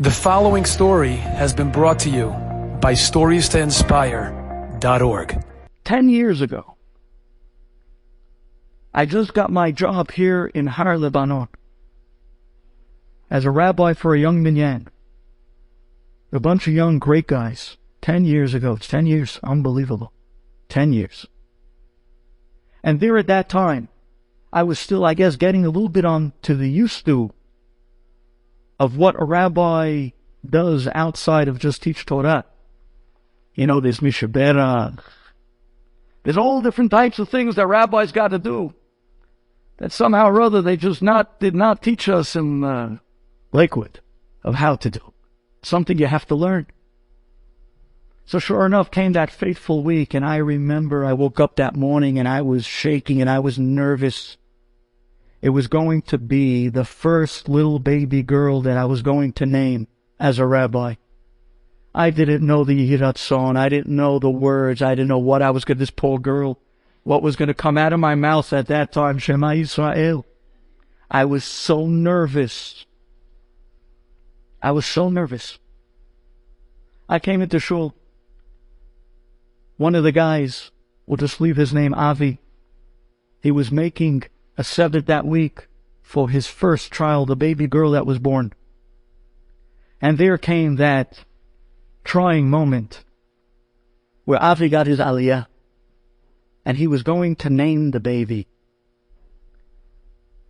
The following story has been brought to you by StoriesToInspire.org. 10 years ago, I just got my job here in Har, Lebanon, as a rabbi for a young minyan. A bunch of young, great guys. 10 years ago. It's 10 years. Unbelievable. 10 years. And there at that time, I was still, I guess, getting a little bit on to the used to of what a rabbi does outside of just teach Torah. You know, there's Mishabera. There's all different types of things that rabbis got to do that somehow or other they just did not teach us in Lakewood of how to do. Something you have to learn. So sure enough came that fateful week, and I remember I woke up that morning and I was shaking and I was nervous. It was going to be the first little baby girl that I was going to name as a rabbi. I didn't know the Yirat song. I didn't know the words. I didn't know what I was going to, this poor girl, what was going to come out of my mouth at that time, Shema Yisrael. I was so nervous. I was so nervous. I came into shul. One of the guys, we'll just leave his name, Avi. He was making a seder that week for his first child, the baby girl that was born. And there came that trying moment where Avi got his aliyah, and he was going to name the baby.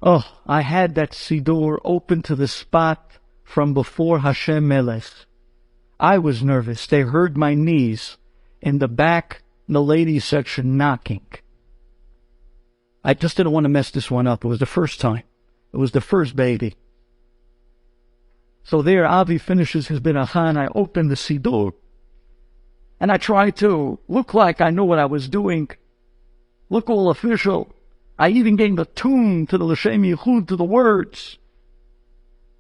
Oh, I had that siddur open to the spot from before Hashem Melech. I was nervous. They heard my knees in the back, the ladies section, knocking. I just didn't want to mess this one up. It was the first time. It was the first baby. So there, Avi finishes his beracha, and I open the siddur. And I try to look like I know what I was doing. Look all official. I even gave the tune to the L'Shem Yichud, to the words.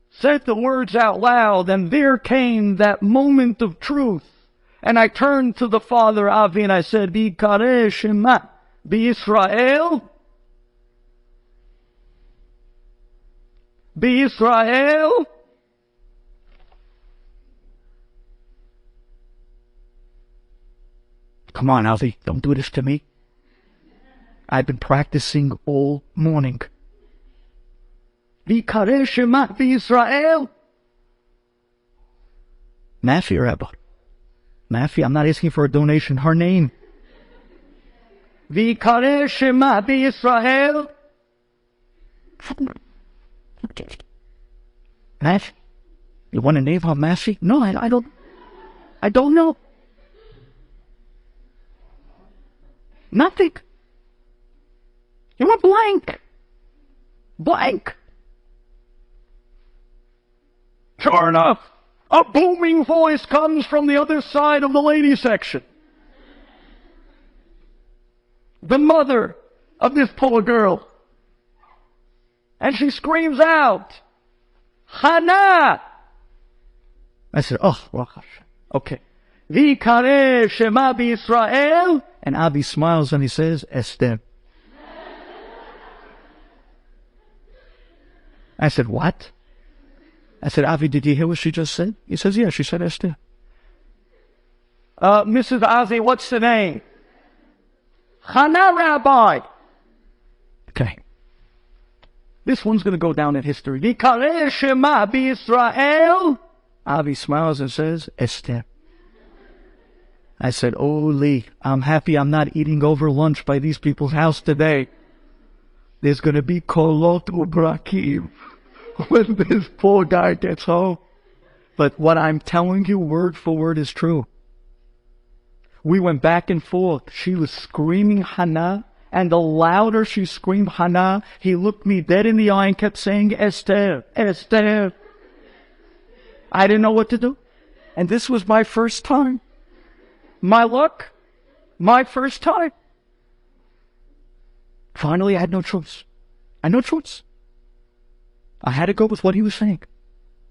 Said the words out loud, and there came that moment of truth. And I turned to the father, Avi, and I said, V'yikareh Shema b'Yisrael. B'Yisrael. Come on, Avi, don't do this to me. I've been practicing all morning. V'yikareh Shema b'Yisrael. Mafi, Rabbi. Mafi, I'm not asking for a donation. Her name. V'yikareh Shema b'Yisrael. Mafi? You want to name her Mafi? No, I don't know. Nothing. You want blank. Blank. Sure enough, a booming voice comes from the other side of the ladies section. The mother of this poor girl. And she screams out, Hana! I said, oh, well, okay. V'yikareh Shema b'Yisrael. And Avi smiles and he says, Esther. I said, what? I said, Avi, did you hear what she just said? He says, yeah, she said Esther. Mrs. Avi, what's the name? Hana, Rabbi. Okay. This one's going to go down in history. V'yikareh Shema b'Yisrael. Avi smiles and says, Esther. I said, oh, Lee, I'm happy I'm not eating over lunch by these people's house today. There's going to be kolot ubrakim when this poor guy gets home. But what I'm telling you word for word is true. We went back and forth. She was screaming Hana, and the louder she screamed Hana, he looked me dead in the eye and kept saying, Esther, Esther. I didn't know what to do. And this was my first time. My luck. My first time. Finally, I had no choice. I had no choice. I had to go with what he was saying.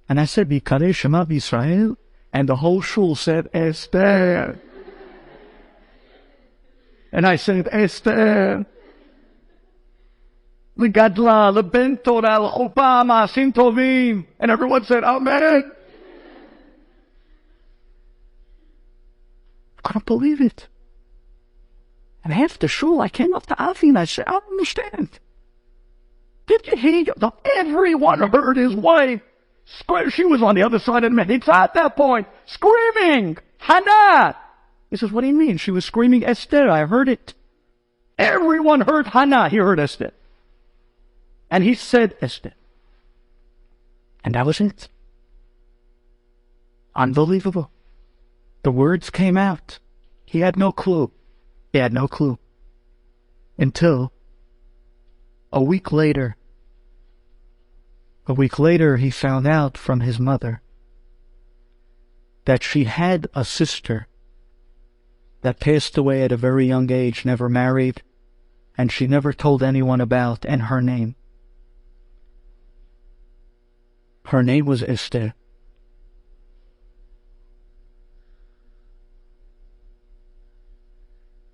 And I said, V'yikareh Shema b'Yisrael. And the whole shul said, Esther. And I said, Esther. L'gadla, l'ben Torah, l'chopa, ma'asim tovim. And everyone said, Amen. couldn't believe it. And after shul, I came up to Avi and I said, I don't understand. Did you hear? Everyone heard his wife. She was on the other side of the mitzvah at that point, screaming, Hannah! He says, what do you mean? She was screaming Esther. I heard it. Everyone heard Hannah. He heard Esther. And he said Esther. And that was it. Unbelievable. The words came out. He had no clue. He had no clue. Until a week later, he found out from his mother that she had a sister that passed away at a very young age, never married, and she never told anyone about, and her name. Her name was Esther.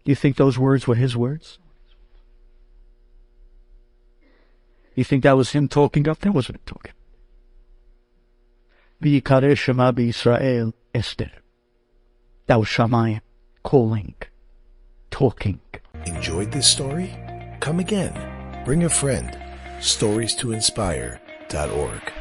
Do you think those words were his words? You think that was him talking up? That wasn't him talking. V'yikareh Shema b'Yisrael Esther. That was Shammai calling, talking. Enjoyed this story? Come again. Bring a friend. StoriesToInspire.org